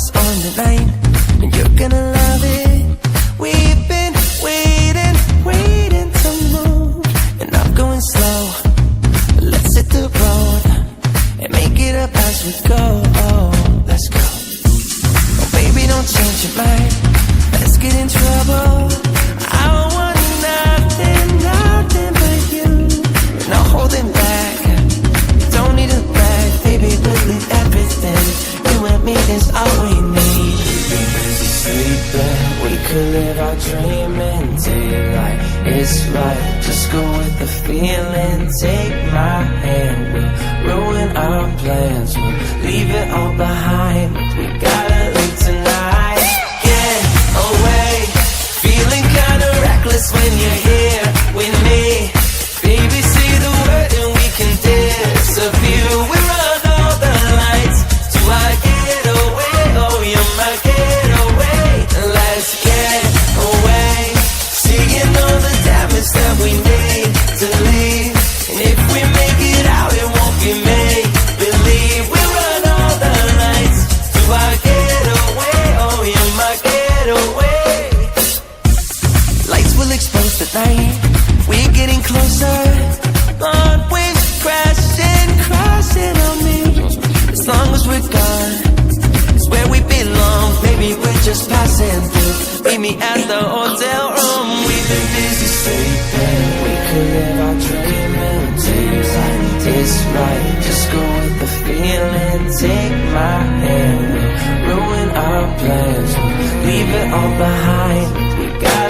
what's on the line, and you're gonna love it. We've been waiting to move, and I'm going slow. Let's hit the road and make it up as we go. Oh, let's go. Oh, baby, don't change your mind. Let's get in trouble. I want nothing but you. No holding back. Don't need a bag, baby. We'll leave everything. You and me is all we need. We've been busy sleeping. We could live our dream in daylight. It's right. Just go with the feeling. Take my hand. We'll ruin our plans. We'll leave it all behind. We gotta leave tonight. Get away. Feeling kinda reckless when you're here with me. Baby, say the word and we can disappear. We run all the lights to our getaway. Oh, you're my getaway. Let's get away. Seeing all the damage that we need to leave. And if we make it out, it won't be made believe. We run all the lights to our getaway. Oh, you're my getaway. Lights will expose the night. We're getting closer. On waves crashing on me. As long as we're gone, it's where we belong. Maybe we're just passing through. Meet me at the hotel room. We've been busy sleeping. We could live our dream in daylight. It's right. Just go with the feeling. Take my hand. We'll ruin our plans. We'll leave it all behind. We got